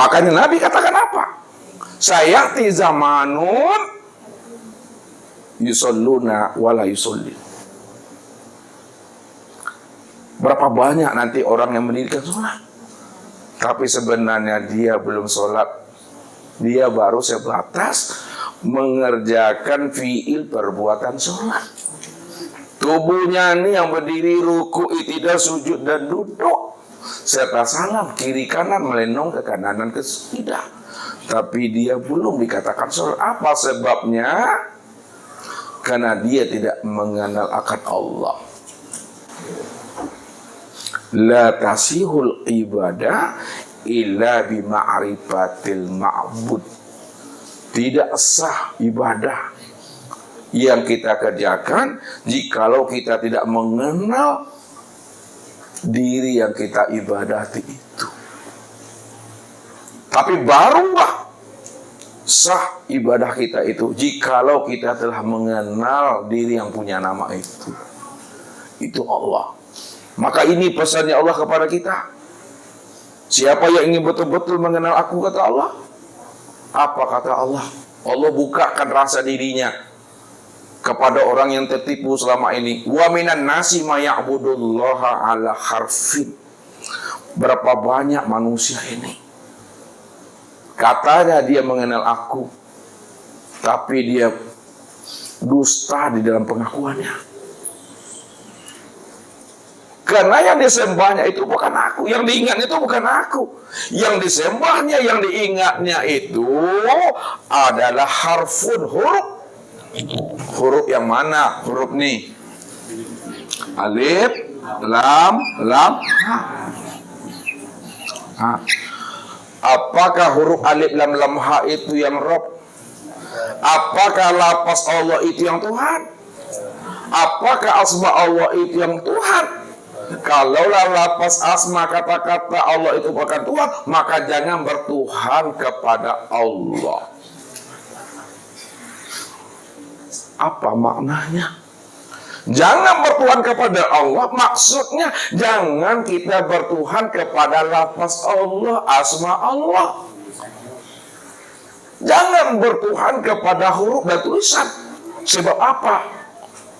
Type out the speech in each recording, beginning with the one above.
Makanya Nabi katakan apa? Sayati zamanun yusalluna wala yusolli. Berapa banyak nanti orang yang mendirikan sholat, tapi sebenarnya dia belum sholat. Dia baru sebatas mengerjakan fiil perbuatan sholat. Tubuhnya ini yang berdiri, ruku, i'tidal, sujud dan duduk, serta salam kiri kanan, melenong ke kanan dan ke kiri. Tapi dia belum dikatakan sholat. Apa sebabnya? Karena dia tidak mengenal akan Allah. La tasihul ibadah illa bima'rifatil ma'bud. Tidak sah ibadah yang kita kerjakan jikalau kita tidak mengenal diri yang kita ibadati itu. Tapi barulah sah ibadah kita itu jikalau kita telah mengenal diri yang punya nama itu. Itu Allah. Maka ini pesannya Allah kepada kita. Siapa yang ingin betul-betul mengenal aku, kata Allah. Apa kata Allah? Allah bukakan rasa dirinya kepada orang yang tertipu selama ini. Wa minan nasi may ya'budullaha ala harfin. Berapa banyak manusia ini, katanya dia mengenal aku, tapi dia dusta di dalam pengakuannya. Karena yang disembahnya itu bukan aku, yang diingatnya itu bukan aku. Yang disembahnya, yang diingatnya itu adalah harfun, huruf. Huruf yang mana? Huruf nih. Alif, lam, ha. Apakah huruf alif, lam, ha itu yang Rabb? Apakah lafaz Allah itu yang Tuhan? Apakah asma Allah itu yang Tuhan? Kalaulah lafaz asma kata-kata Allah itu bukan Tuhan, maka jangan bertuhan kepada Allah. Apa maknanya? Jangan bertuhan kepada Allah, maksudnya jangan kita bertuhan kepada lafaz Allah, asma Allah. Jangan bertuhan kepada huruf dan tulisan. Sebab apa?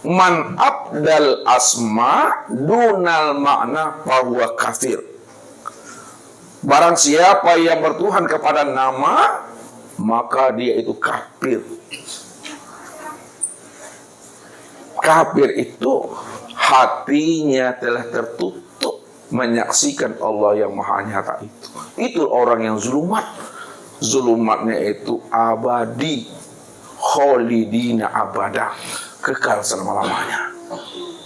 Man abdal asma dunal makna fahuwa kafir. Barang siapa yang bertuhan kepada nama, maka dia itu kafir. Kafir itu hatinya telah tertutup menyaksikan Allah yang maha nyata itu. Itu orang yang zulumat. Zulumatnya itu abadi, kholidina abada, kekal selama-lamanya.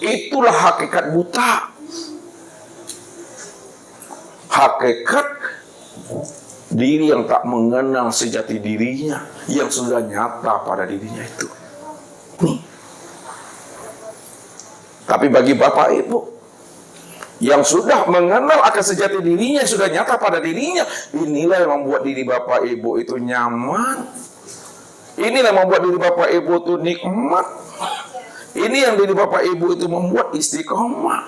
Itulah hakikat buta. Hakikat diri yang tak mengenal sejati dirinya, yang sudah nyata pada dirinya itu. Nih. Tapi bagi Bapak Ibu yang sudah mengenal akan sejati dirinya, sudah nyata pada dirinya, inilah yang membuat diri Bapak Ibu itu nyaman. Inilah yang membuat diri Bapak Ibu itu nikmat. Ini yang diri Bapak Ibu itu membuat istiqomah.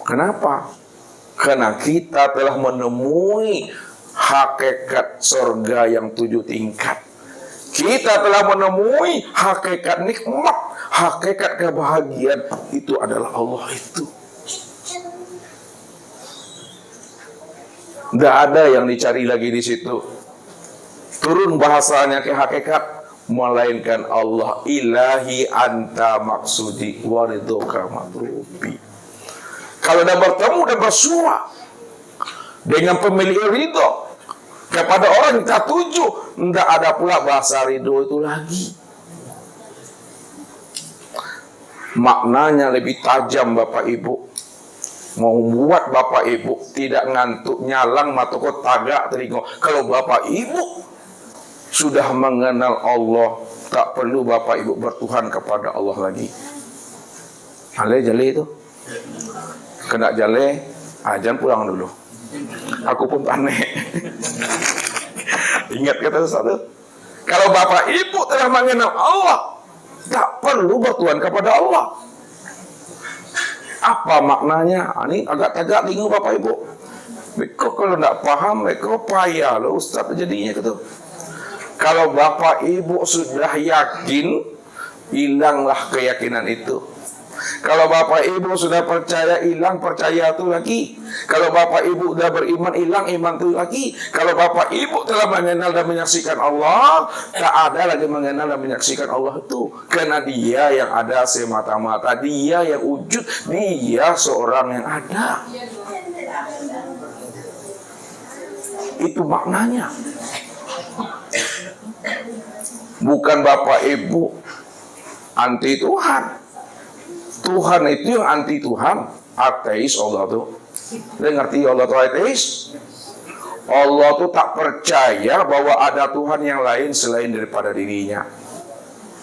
Kenapa? Karena kita telah menemui hakikat surga yang 7 tingkat. Kita telah menemui hakikat nikmat, hakikat kebahagiaan. Itu adalah Allah itu. Tidak ada yang dicari lagi di situ. Turun bahasanya ke hakikat, melainkan Allah ilahi anta maksudi waridoka matrubi. Kalau dah bertemu dan bersua dengan pemilik ridho kepada orang yang kita tuju, tidak ada pula bahasa ridho itu lagi. Maknanya lebih tajam Bapak Ibu. Membuat Bapak Ibu tidak ngantuk, nyalang matoko tagak telingo. Kalau Bapak Ibu sudah mengenal Allah, tak perlu Bapak Ibu bertuhan kepada Allah lagi. Ale jale itu. Kena jale, ajan pulang dulu. Aku pun panik. Ingat kata sesuatu. Kalau Bapak Ibu telah mengenal Allah, tak perlu bertuhan kepada Allah. Apa maknanya? Ini agak tagak bingung Bapak Ibu. Mereka kalau tidak paham, mereka payah loh Ustaz jadinya gitu. Kalau bapak ibu sudah yakin, hilanglah keyakinan itu. Kalau bapak ibu sudah percaya, hilang percaya itu lagi. Kalau bapak ibu sudah beriman, hilang iman itu lagi. Kalau bapak ibu telah mengenal dan menyaksikan Allah, tak ada lagi mengenal dan menyaksikan Allah itu. Karena dia yang ada semata-mata, dia yang wujud, dia seorang yang ada. Itu maknanya. Bukan bapak ibu anti Tuhan. Tuhan itu yang anti Tuhan, ateis Allah tuh. Dia ngerti Allah tuh ateis? Allah tuh tak percaya bahwa ada Tuhan yang lain selain daripada dirinya.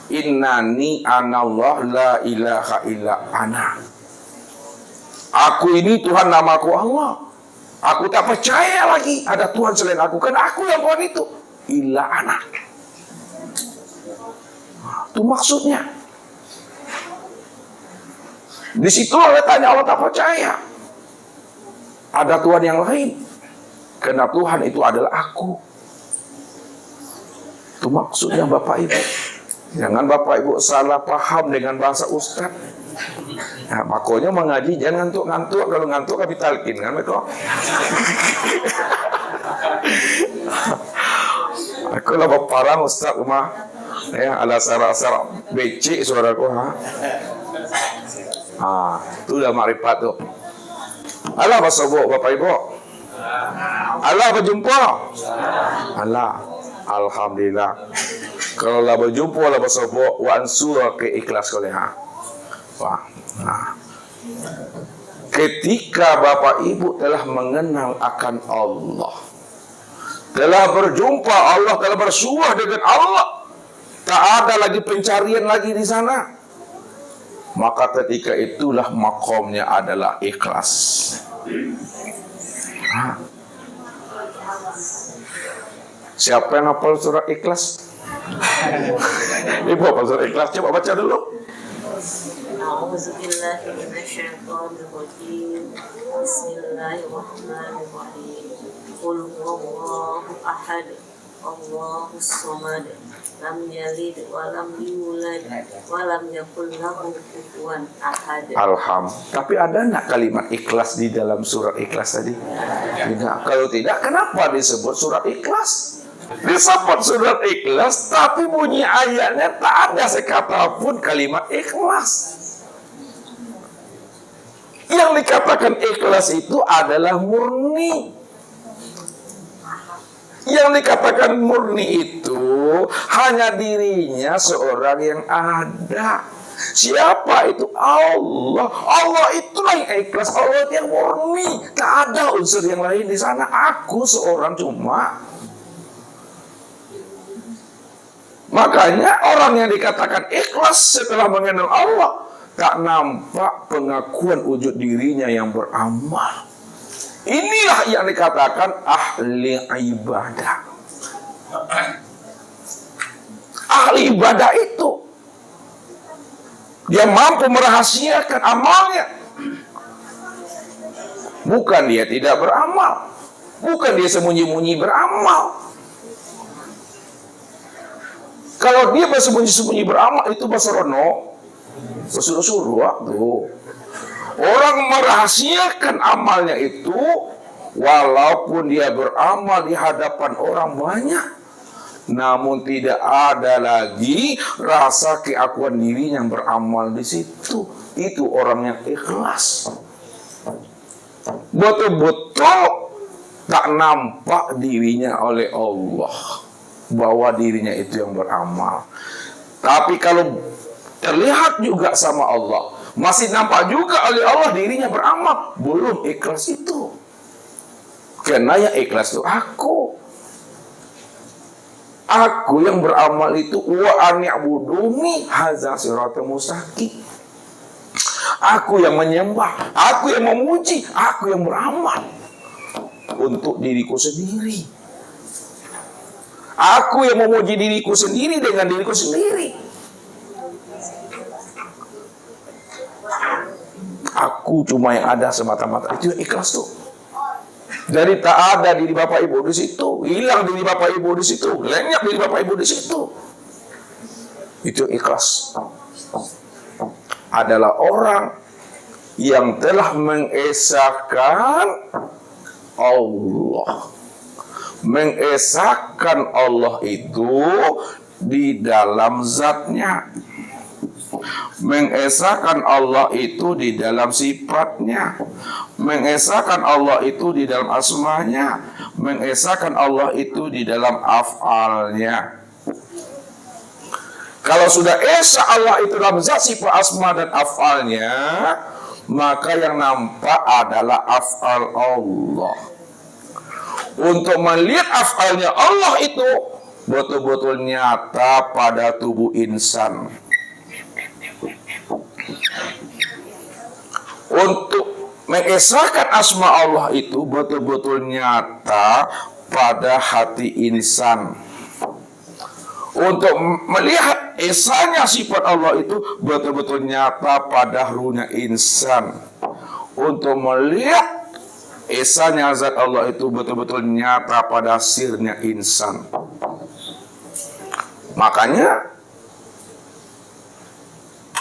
Innani anallah la ilaha illa ana. Aku ini Tuhan, namaku Allah. Aku tak percaya lagi ada Tuhan selain aku, karena aku yang Tuhan itu. Illa ana. Itu maksudnya. Di situ letaknya Allah tak percaya ada Tuhan yang lain, karena Tuhan itu adalah aku. Itu maksudnya Bapak Ibu. Jangan Bapak Ibu salah paham dengan bahasa Ustaz. Nah, makanya mengaji jangan ngantuk-ngantuk. Kalau ngantuk kan ditalkin kan betul. Aku lah parang Ustaz rumah. Ya, ada sarak-sarak becik suaraku ha. Itu udah makrifat tuh. Allah bersobok Bapak Ibu. Allah berjumpa. Allah. Alhamdulillah. Kalau lah berjumpa lah bersobok wa ansura ke ikhlas kau ha. Wah. Nah. Ketika Bapak Ibu telah mengenal akan Allah, telah berjumpa Allah, telah bersuah dengan Allah, tak ada lagi pencarian lagi di sana, maka ketika itulah makomnya adalah ikhlas. Siapa yang hafal surat Ikhlas? Ibu hafal surat Ikhlas, coba baca dulu. A'udzubillahi minasyaitonirrajim. Bismillahirrahmanirrahim. Qul huwallahu ahad. Allahus samad. Lam yalid wa lam yulad wa lam yakul lahu kufuwan ahad. Tapi ada enggak kalimat ikhlas di dalam surat Ikhlas tadi? Tidak. Kalau tidak, kenapa disebut surat Ikhlas? Disebut surat Ikhlas, tapi bunyi ayatnya tak ada sekata pun kalimat ikhlas. Yang dikatakan ikhlas itu adalah murni. Yang dikatakan murni itu hanya dirinya seorang yang ada. Siapa itu? Allah. Allah itulah yang ikhlas. Allah yang murni. Tak ada unsur yang lain di sana. Aku seorang cuma. Makanya orang yang dikatakan ikhlas setelah mengenal Allah, tak nampak pengakuan wujud dirinya yang beramal. Inilah yang dikatakan ahli ibadah. Ahli ibadah itu dia mampu merahasiakan amalnya. Bukan dia tidak beramal, bukan dia sembunyi-sembunyi beramal. Kalau dia bersembunyi-sembunyi beramal itu basarono, suruh-suruh tuh. Orang merahasiakan amalnya itu, walaupun dia beramal di hadapan orang banyak, namun tidak ada lagi rasa keakuan diri yang beramal di situ. Itu orang yang ikhlas. Betul-betul tak nampak dirinya oleh Allah, bahwa dirinya itu yang beramal. Tapi kalau terlihat juga sama Allah, masih nampak juga oleh Allah dirinya beramal, belum ikhlas itu. Karena yang ikhlas itu aku yang beramal itu wa ani'buduni hadza siratal mustaqim. Aku yang menyembah, aku yang memuji, aku yang beramal untuk diriku sendiri. Aku yang memuji diriku sendiri dengan diriku sendiri. Aku cuma yang ada semata-mata. Itu yang ikhlas tuh. Jadi tak ada diri Bapak Ibu di situ, hilang diri Bapak Ibu di situ, lenyap diri Bapak Ibu di situ. Itu ikhlas. Adalah orang yang telah mengesahkan Allah. Mengesahkan Allah itu di dalam zatnya, mengesahkan Allah itu di dalam sifatnya, mengesahkan Allah itu di dalam asmanya, mengesahkan Allah itu di dalam af'alnya. Kalau sudah esa Allah itu dalam zat, sifat, asma dan af'alnya, maka yang nampak adalah af'al Allah. Untuk melihat af'alnya Allah itu betul-betul nyata pada tubuh insan. Untuk mengesahkan asma Allah itu betul-betul nyata pada hati insan. Untuk melihat esanya sifat Allah itu betul-betul nyata pada ruhnya insan. Untuk melihat esanya zat Allah itu betul-betul nyata pada sirnya insan. Makanya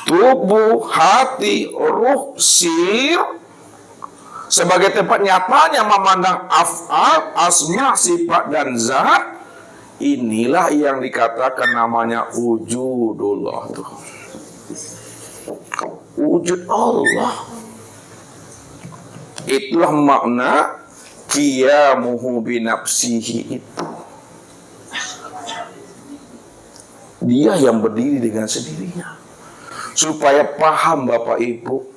tubuh, hati, ruh, sir sebagai tempat nyatanya memandang af'al, asma, sifat dan zat. Inilah yang dikatakan namanya wujudullah. Wujud Allah. Itulah makna qiyamuhu binafsihi itu. Dia yang berdiri dengan sendirinya. Supaya paham Bapak Ibu,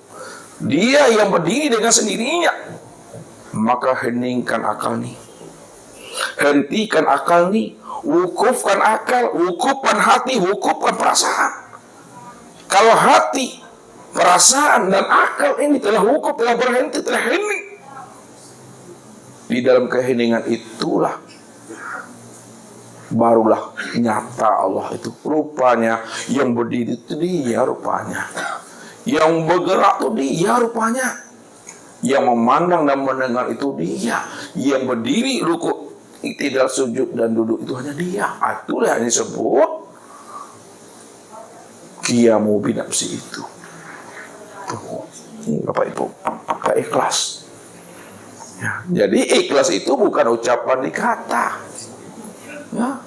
dia yang berdiri dengan sendirinya. Maka heningkan akal nih, hentikan akal nih, wukufkan akal, wukufkan hati, wukufkan perasaan. Kalau hati, perasaan dan akal ini telah wukuf, telah berhenti, telah hening, di dalam keheningan itulah barulah nyata Allah itu. Rupanya yang berdiri itu dia rupanya, yang bergerak itu dia rupanya, yang memandang dan mendengar itu dia, yang berdiri, rukuk, tidak sujud dan duduk itu hanya dia. Itulah yang disebut qiyamu binafsi itu. Bapak Ibu, ikhlas ya. Jadi ikhlas itu bukan ucapan di kata ya.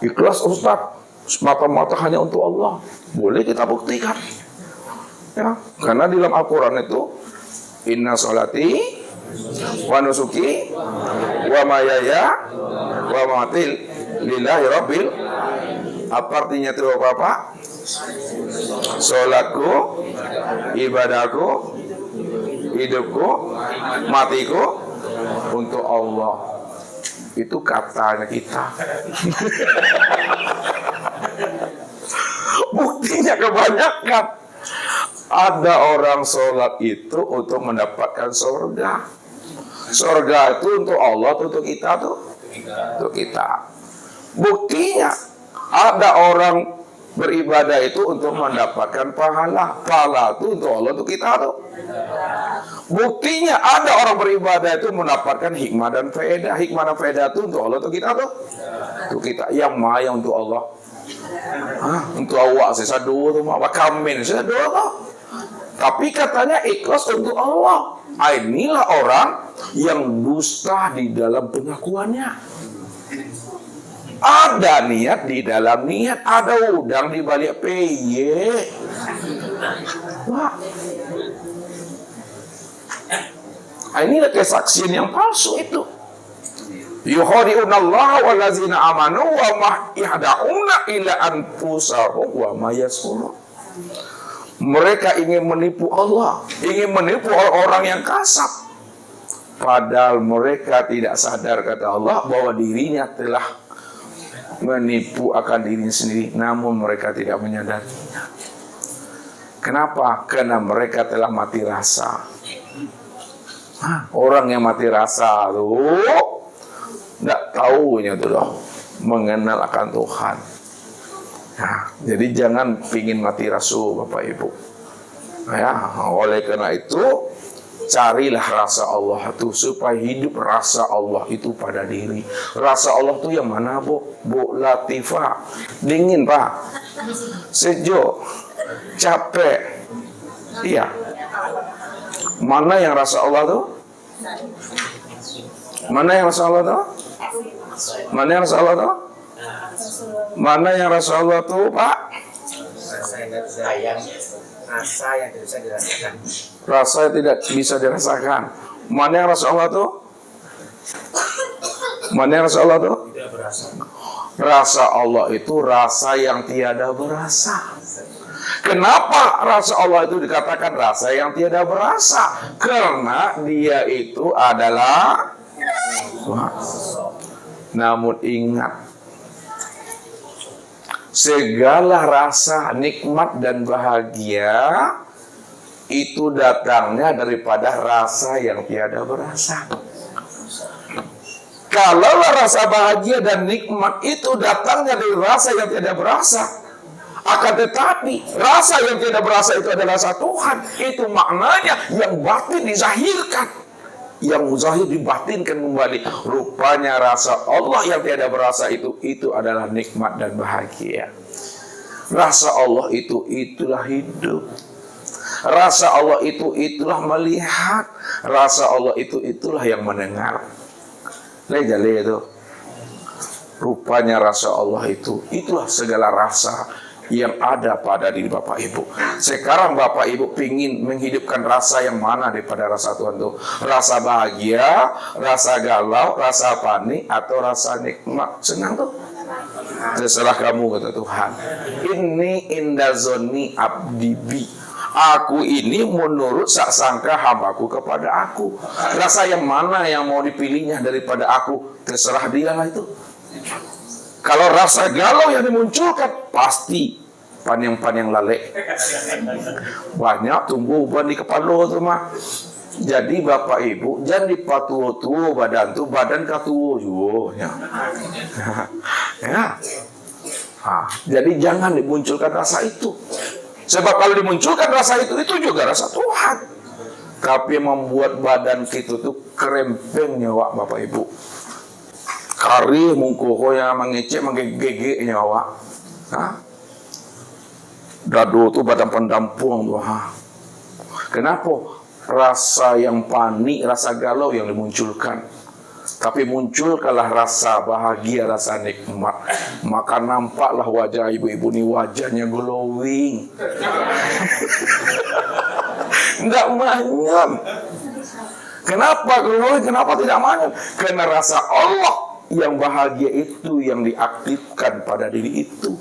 Ikhlas Ustaz semata-mata hanya untuk Allah, boleh kita buktikan ya, karena di dalam Al-Quran itu inna sholati wa nusuki wa mayaya wa mamatil lillahi rabbil. Apa artinya itu Bapak? Sholatku, ibadahku, hidupku, matiku untuk Allah. Itu katanya kita. Buktinya kebanyakan. Ada orang sholat itu untuk mendapatkan surga. Surga itu untuk Allah, untuk kita tuh, untuk kita. Buktinya ada orang beribadah itu untuk mendapatkan pahala. Pahala itu untuk Allah, untuk kita tuh. Buktinya ada orang beribadah itu mendapatkan hikmah dan faedah. Hikmah dan faedah itu untuk Allah, untuk kita tuh, untuk kita. Yang maya untuk Allah. Untuk awak saya dua tuh, mak kamen saya dua tuh. Tapi katanya ikhlas untuk Allah. Inilah orang yang dusta di dalam pengakuannya. Ada niat di dalam niat, ada udang di balik peye. Wah. Inilah kesaksian yang palsu itu. Yukhadi'unallaha wallazina amanu wa ma yahda'una ila anfusahum wa ma yashurun. Mereka ingin menipu Allah, ingin menipu orang yang kasar. Padahal mereka tidak sadar, kata Allah, bahwa dirinya telah menipu akan dirinya sendiri, namun mereka tidak menyadarinya. Kenapa? Karena mereka telah mati rasa. Orang yang mati rasa tuh tidak tahunya tuh loh, mengenal akan Tuhan. Nah, jadi jangan pingin mati rasa Bapak Ibu. Ya, oleh karena itu carilah rasa Allah itu supaya hidup rasa Allah itu pada diri. Rasa Allah itu yang mana, Bu Latifah? Dingin, Pak. Sejuk. Capek. Iya. Mana yang rasa Allah tuh? Mana yang rasa Allah tuh? Mana yang rasa Allah tuh? Mana yang rasa Allah tuh, Pak? Rasa yang tidak bisa dirasakan. Rasa yang tidak bisa dirasakan. Mana yang rasa Allah tuh? Mana yang rasa Allah tuh? Tidak berasa. Rasa Allah itu rasa yang tiada berasa. Kenapa rasa Allah itu dikatakan rasa yang tiada berasa? Karena dia itu adalah Tuhan. Namun ingat, segala rasa nikmat dan bahagia itu datangnya daripada rasa yang tiada berasa. Kalau rasa bahagia dan nikmat itu datangnya dari rasa yang tiada berasa, akan tetapi rasa yang tidak berasa itu adalah rasa Tuhan. Itu maknanya yang batin dizahirkan, yang zahir dibatinkan kembali. Rupanya rasa Allah yang tiada berasa itu adalah nikmat dan bahagia. Rasa Allah itulah hidup. Rasa Allah itulah melihat. Rasa Allah itulah yang mendengar. Lejale itu. Rupanya rasa Allah itulah segala rasa yang ada pada diri Bapak Ibu. Sekarang Bapak Ibu pingin menghidupkan rasa yang mana daripada rasa Tuhan itu? Rasa bahagia, rasa galau, rasa panik, atau rasa nikmat, senang tuh? Terserah kamu, kata Tuhan. Ini indazoni abdibi. Aku ini menurut sangka hambaku kepada aku. Rasa yang mana yang mau dipilihnya daripada aku? Terserah dia lah itu. Kalau rasa galau yang dimunculkan, pasti panjang-panjang lalek. Banyak tumbuh uban di kepala tu mah. Jadi Bapak Ibu, jangan dipatuo-tuo badan tu, badan katuo juga. Ya. Jadi jangan dimunculkan rasa itu. Sebab kalau dimunculkan rasa itu juga rasa Tuhan. Tapi membuat badan kita tuh kerempeng nyawa Bapak Ibu. Kari mungkuhoya mengecek menggege nyawa. Dadu tuh badan pendampung tuh. Kenapa? Rasa yang panik, rasa galau yang dimunculkan. Tapi munculkanlah rasa bahagia, rasa nikmat. Maka nampaklah wajah ibu-ibu ini, wajahnya glowing. Enggak manyun. Kenapa glowing? Kenapa tidak manyun? Karena rasa Allah yang bahagia itu yang diaktifkan pada diri itu.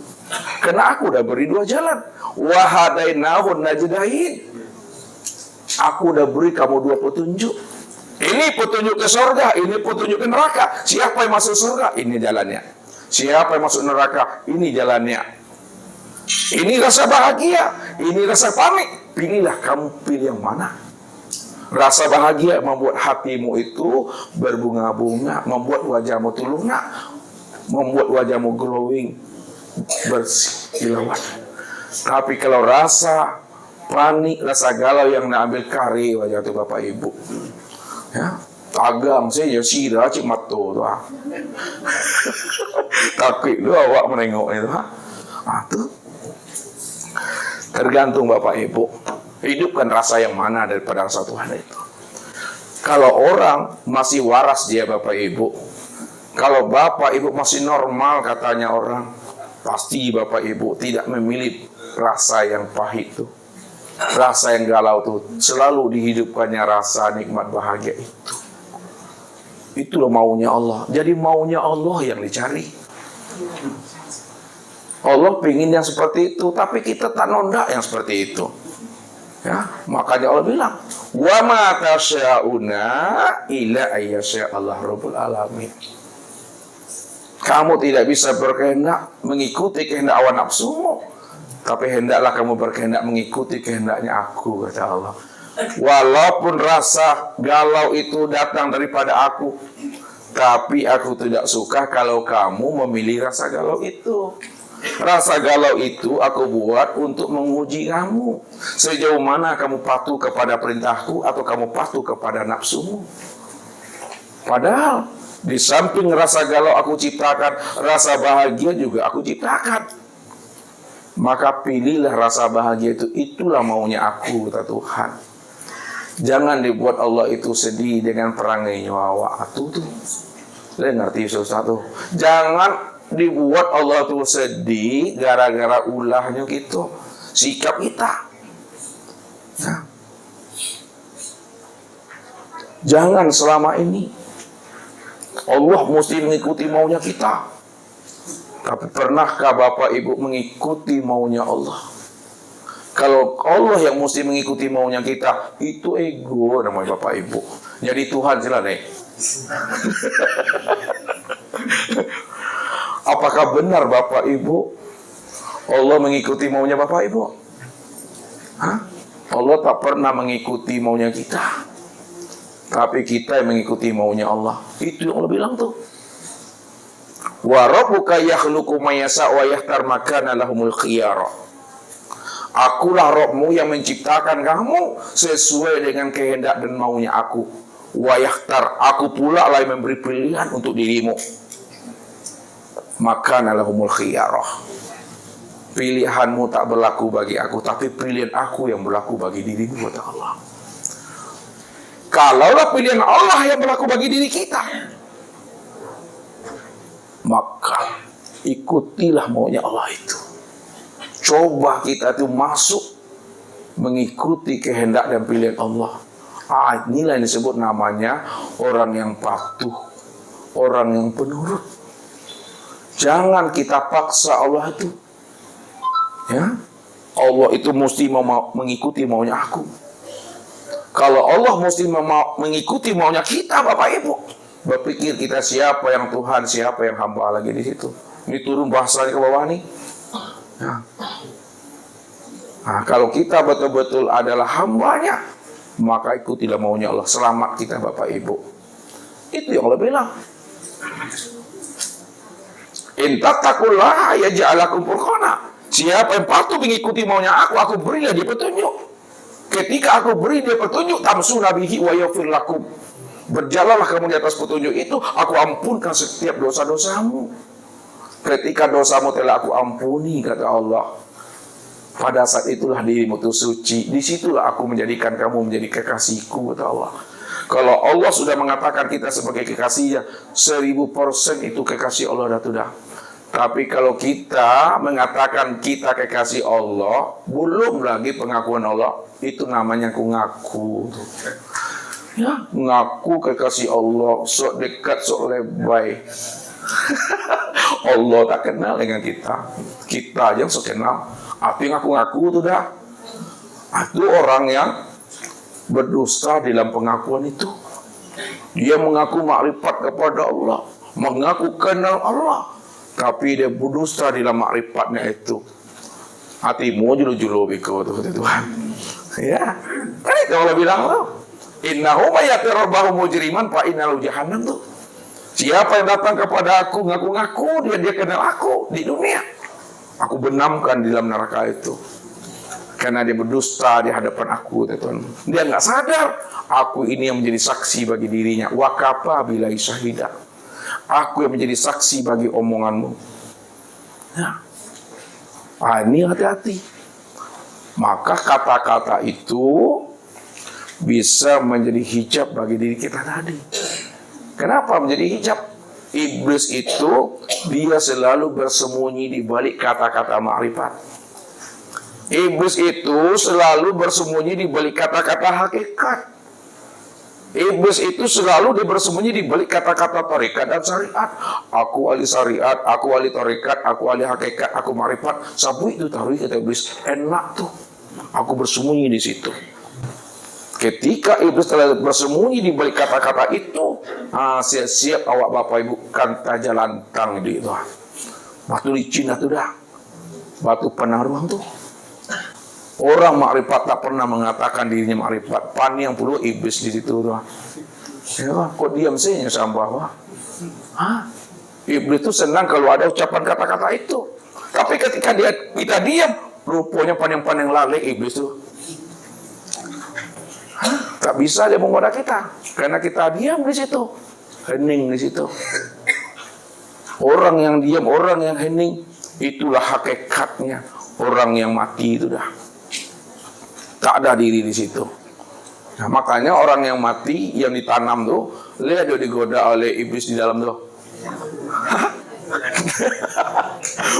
Karena aku udah beri 2 jalan. Wahadainahu najdain. Aku udah beri kamu 2 petunjuk. Ini petunjuk ke surga, ini petunjuk ke neraka. Siapa yang masuk surga? Ini jalannya. Siapa yang masuk neraka? Ini jalannya. Ini rasa bahagia, ini rasa panik. Pilihlah kamu, pilih yang mana. Rasa bahagia membuat hatimu itu berbunga-bunga, membuat wajahmu itu lunak, membuat wajahmu glowing, bersih, kilauan. Tapi kalau rasa panik, rasa galau yang ambil kari wajah itu Bapak Ibu, ya, tagang saya sira cik mato tu takut lu awak menengok itu tuh tergantung Bapak Ibu hidupkan rasa yang mana daripada rasa Tuhan itu. Kalau orang masih waras dia Bapak Ibu, kalau Bapak Ibu masih normal katanya orang, pasti Bapak Ibu tidak memilih rasa yang pahit itu, rasa yang galau itu. Selalu dihidupkannya rasa nikmat bahagia itu. Itulah maunya Allah. Jadi maunya Allah yang dicari. Allah pingin yang seperti itu, tapi kita tak nondak yang seperti itu. Ya, makanya Allah bilang, wa ma tasyauna illa ayyasha Allah rabbul alamin. Kamu tidak bisa berkehendak mengikuti kehendak hawa nafsumu, tapi hendaklah kamu berkehendak mengikuti kehendaknya aku, kata Allah. Walaupun rasa galau itu datang daripada aku, tapi aku tidak suka kalau kamu memilih rasa galau itu. Rasa galau itu aku buat untuk menguji kamu. Sejauh mana kamu patuh kepada perintahku atau kamu patuh kepada nafsumu. Padahal di samping rasa galau aku ciptakan, rasa bahagia juga aku ciptakan. Maka pilihlah rasa bahagia itu. Itulah maunya aku, kata Tuhan. Jangan dibuat Allah itu sedih dengan perangai nyawa tuh. Saya ngerti sesuatu. Jangan dibuat Allah itu sedih gara-gara ulahnya gitu. Sikap kita. Nah. Jangan selama ini Allah mesti mengikuti maunya kita. Tapi pernahkah Bapak Ibu mengikuti maunya Allah? Kalau Allah yang mesti mengikuti maunya kita, itu ego namanya Bapak Ibu. Jadi Tuhan silakan deh. Apakah benar Bapak Ibu Allah mengikuti maunya Bapak Ibu? Hah? Allah tak pernah mengikuti maunya kita, tapi kita yang mengikuti maunya Allah. Itu yang Allah bilang tuh. Wa rabbuka yakhluqu ma yasha wa yakhtar makana lahumul khiyara. Akulah Rabbmu yang menciptakan kamu sesuai dengan kehendak dan maunya aku. Wa yakhtar, aku pula lah yang memberi pilihan untuk dirimu. Makana lahumul khiyara. Pilihanmu tak berlaku bagi aku, tapi pilihan aku yang berlaku bagi dirimu, kata Allah. Kalaulah pilihan Allah yang berlaku bagi diri kita, maka ikutilah maunya Allah itu. Coba kita itu masuk mengikuti kehendak dan pilihan Allah. Inilah yang disebut namanya orang yang patuh, orang yang penurut. Jangan kita paksa Allah itu. Ya, Allah itu mesti mengikuti maunya aku. Kalau Allah mesti mengikuti maunya kita, Bapak Ibu, berpikir kita siapa yang Tuhan, siapa yang hamba lagi di situ. Ini turun bahasanya ke bawah nih. Ya. Nah, kalau kita betul-betul adalah hambanya, maka ikutilah maunya Allah. Selamat kita Bapak Ibu. Itu yang Allah bilang. In tattaqullaha yaj'al lakum furqana. Siapa yang patuh mengikuti maunya aku berilah dia petunjuk. Ketika aku beri dia petunjuk, tamsuna bihi wa yaghfir lakum. Berjalanlah kamu di atas petunjuk itu, aku ampunkan setiap dosa-dosamu. Ketika dosamu telah aku ampuni, kata Allah, pada saat itulah dirimu itu suci. Disitulah aku menjadikan kamu menjadi kekasihku, kata Allah. Kalau Allah sudah mengatakan kita sebagai kekasihnya, 1000% itu kekasih Allah sudah. Tapi kalau kita mengatakan kita kekasih Allah, belum lagi pengakuan Allah, itu namanya ngaku. Ya, ngaku kekasih Allah, sok dekat, sok lebay. Allah tak kenal dengan kita. Kita aja sok kenal. Apa yang ngaku-ngaku itu dah. Itu orang yang berdusta dalam pengakuan itu. Dia mengaku makrifat kepada Allah, mengaku kenal Allah, tapi dia berdusta dalam makrifatnya itu. Hatimu julu-julu biko Tuhan. Ya, kan itu Allah bilang tuh. Innahu mayatirabbahu mujriman fa innahu jahannam tuh. Siapa yang datang kepada aku ngaku-ngaku dia kenal aku di dunia, aku benamkan di dalam neraka itu. Karena dia berdusta di hadapan aku, Tuhan. Dia nggak sadar aku ini yang menjadi saksi bagi dirinya. Wa kafa billahi syahida. Aku yang menjadi saksi bagi omonganmu. Ya. Ini hati-hati. Maka kata-kata itu bisa menjadi hijab bagi diri kita tadi. Kenapa menjadi hijab? Iblis itu dia selalu bersembunyi di balik kata-kata makrifat. Iblis itu selalu bersembunyi di balik kata-kata hakikat. Iblis itu selalu bersembunyi di balik kata-kata tarekat dan syariat. Aku ahli syariat, aku ahli tarekat, aku ahli hakikat, aku makrifat. Sabu itu taruh kata iblis, enak tuh. Aku bersembunyi di situ. Ketika iblis telah bersembunyi di balik kata-kata itu, siap-siap awak Bapak Ibu kanta jalantang di itu. Batu licin itu dah. Batu penaruhan tuh. Orang makrifat tak pernah mengatakan dirinya makrifat. Pani yang perlu iblis di situ tuh. Ya, kok diam saja sampai bawah? Iblis itu senang kalau ada ucapan kata-kata itu. Tapi ketika kita diam, rupanya pandang-pandang lalai iblis tuh. Tak bisa dia menggoda kita, karena kita diam di situ, hening di situ. Orang yang diam, orang yang hening, itulah hakikatnya orang yang mati itu dah. Tak ada diri di situ. Nah, makanya orang yang mati, yang ditanam tuh, lihat dia digoda oleh iblis di dalam tuh.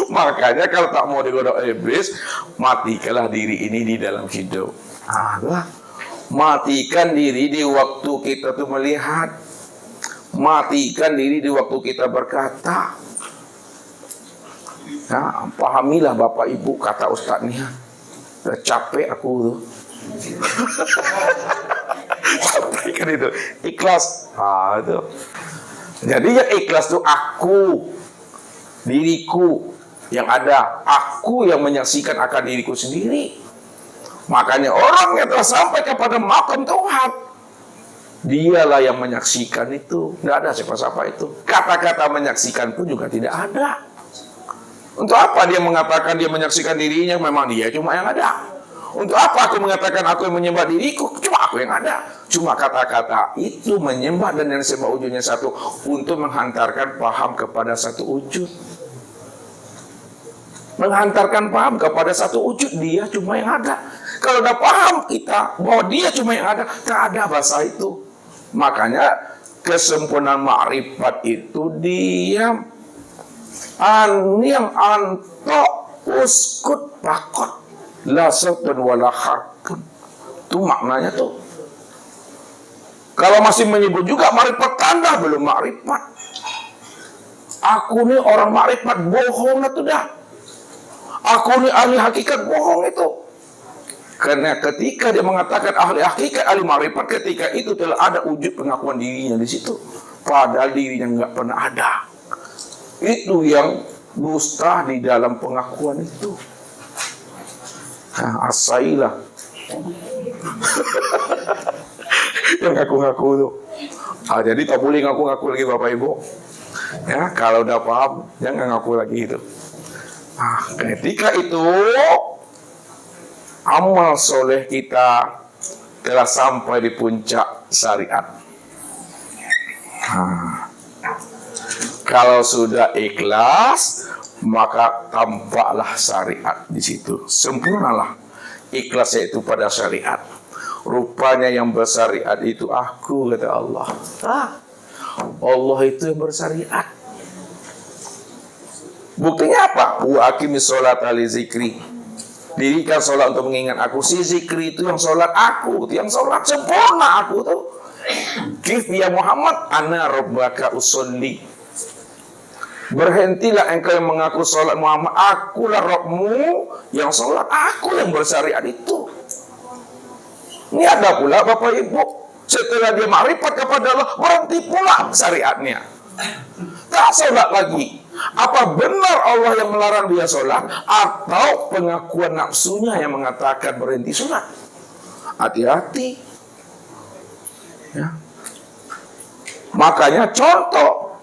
Makanya kalau tak mau digoda oleh iblis, matikanlah diri ini di dalam hidup. Matikan diri di waktu kita tuh melihat. Matikan diri di waktu kita berkata. Nah, pahamilah Bapak Ibu kata Ustaz nih. Udah capek aku tuh. Capek kan itu. Ikhlas. Itu. Jadi yang ikhlas tuh aku, diriku yang ada. Aku yang menyaksikan akan diriku sendiri. Makanya orang yang telah sampai kepada makam Tuhan, dialah yang menyaksikan itu. Tidak ada siapa-siapa itu. Kata-kata menyaksikan pun juga tidak ada. Untuk apa dia mengatakan dia menyaksikan dirinya? Memang dia cuma yang ada. Untuk apa aku mengatakan aku yang menyembah diriku? Cuma aku yang ada. Cuma kata-kata itu menyembah dan yang disembah wujudnya satu, untuk menghantarkan paham kepada satu wujud. Menghantarkan paham kepada satu wujud, dia cuma yang ada. Kalau udah paham kita bahwa dia cuma yang ada, tak ada bahasa itu. Makanya kesempurnaan ma'rifat itu diam. Yang anto uskut pakot la sautun wala harkun. Itu maknanya tuh. Kalau masih menyebut juga ma'rifat, tanda belum ma'rifat. Aku nih orang ma'rifat, bohong itu dah. Aku nih ahli hakikat, bohong itu. Karena ketika dia mengatakan ahli hakikat, ahli ma'rifat, ketika itu telah ada wujud pengakuan dirinya di situ. Padahal dirinya nggak pernah ada. Itu yang dusta di dalam pengakuan itu. Nah, asailah. Yang ngaku-ngaku itu. Jadi tak boleh ngaku-ngaku lagi Bapak Ibu. Ya, kalau udah paham, jangan ngaku lagi itu. Ketika itu amal soleh kita telah sampai di puncak syariat. Kalau sudah ikhlas, maka tampaklah syariat di situ. Sempurnalah ikhlasnya itu pada syariat. Rupanya yang bersyariat itu aku, kata Allah. Allah itu yang bersyariat. Buktinya apa? Wa aqimis sholata li zikri. Dirikan sholat untuk mengingat aku. Si zikri itu yang sholat aku, yang sholat sempurna aku tuh. Kif ya Muhammad, ana rabbaka usolli. Berhentilah engkau yang mengaku sholat Muhammad, akulah Rabbmu yang sholat, aku yang bersyariat itu. Ini ada pula Bapak Ibu, setelah dia ma'rifat kepada Allah, berhenti pula syariatnya. Tak sholat lagi. Apa benar Allah yang melarang dia sholat, atau pengakuan nafsunya yang mengatakan berhenti sholat? Hati-hati. Ya. Makanya contoh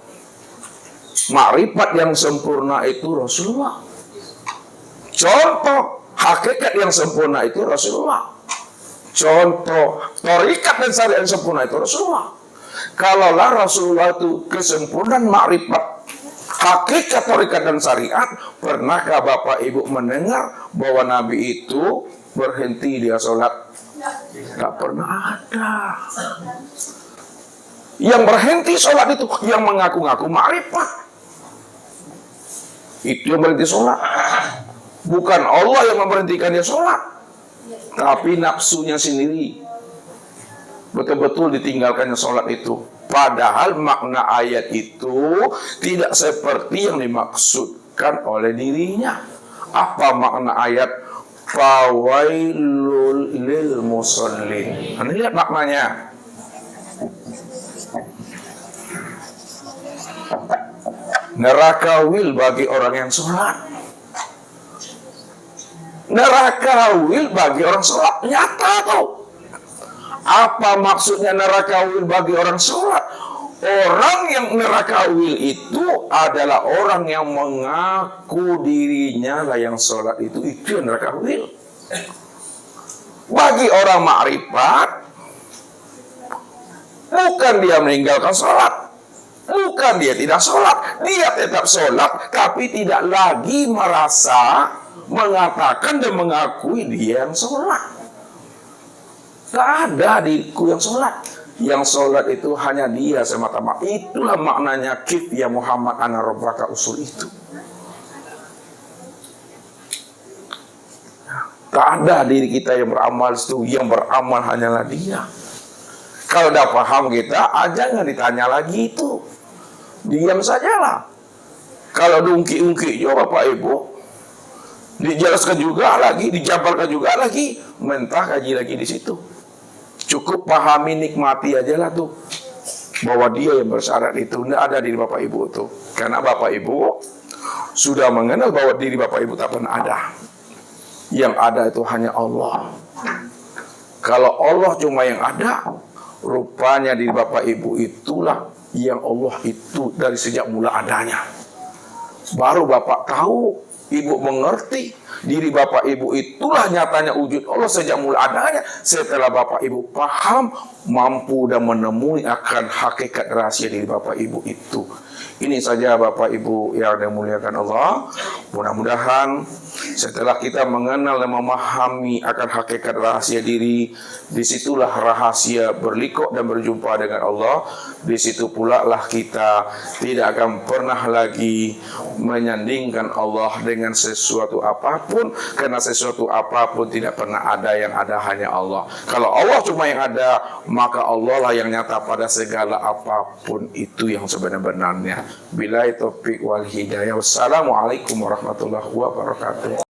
ma'rifat yang sempurna itu Rasulullah. Contoh hakikat yang sempurna itu Rasulullah. Contoh thariqat dan syariat yang sempurna itu Rasulullah. Kalaulah Rasulullah itu kesempurnaan ma'rifat, hakikat thariqat dan syariat, pernahkah Bapak Ibu mendengar bahwa Nabi itu berhenti dia sholat? Tak pernah ada. Yang berhenti sholat itu yang mengaku-ngaku ma'rifat. Itu yang berhenti sholat. Bukan Allah yang memberhentikan dia sholat, tapi nafsunya sendiri. Betul-betul ditinggalkannya sholat itu. Padahal makna ayat itu tidak seperti yang dimaksudkan oleh dirinya. Apa makna ayat? Fawailul lil musallin. Anda lihat maknanya. Neraka wil bagi orang yang sholat. Neraka wil bagi orang sholat. Nyata tuh. Apa maksudnya neraka wil bagi orang sholat? Orang yang nerakawil itu adalah orang yang mengaku dirinya lah yang sholat itu yang nerakawil. Bagi orang makrifat, bukan dia meninggalkan sholat, bukan dia tidak sholat, dia tetap sholat, tapi tidak lagi merasa mengatakan dan mengakui dia yang sholat. Gak ada diriku yang sholat. Yang sholat itu hanya dia semata-mata. Itulah maknanya kif ya Muhammad ana rabbaka usul itu. Tak ada diri kita yang beramal itu. Yang beramal hanyalah dia. Kalau dah paham kita, jangan ditanya lagi itu. Diam sajalah. Kalau diungkit-ungkit juga Bapak Ibu, dijelaskan juga lagi, dijabarkan juga lagi, mentah kaji lagi di situ. Cukup pahami, nikmati aja lah tuh, bahwa dia yang bersyarat itu tidak ada diri Bapak Ibu tuh. Karena Bapak Ibu sudah mengenal bahwa diri Bapak Ibu tak pernah ada. Yang ada itu hanya Allah. Kalau Allah cuma yang ada, rupanya diri Bapak Ibu itulah yang Allah itu dari sejak mula adanya. Baru Bapak tahu, Ibu mengerti, diri Bapak Ibu itulah nyatanya wujud Allah sejak mula adanya. Setelah Bapak Ibu paham, mampu dan menemui akan hakikat rahasia diri Bapak Ibu itu. Ini saja Bapak Ibu yang dimuliakan Allah. Mudah-mudahan setelah kita mengenal dan memahami akan hakikat rahasia diri, disitulah rahasia berlikok dan berjumpa dengan Allah. Di situ pula lah kita tidak akan pernah lagi menyandingkan Allah dengan sesuatu apapun, karena sesuatu apapun tidak pernah ada, yang ada hanya Allah. Kalau Allah cuma yang ada, maka Allah lah yang nyata pada segala apapun itu yang sebenarnya. Billahi taufiq wal hidayah. Wassalamualaikum warahmatullahi wabarakatuh.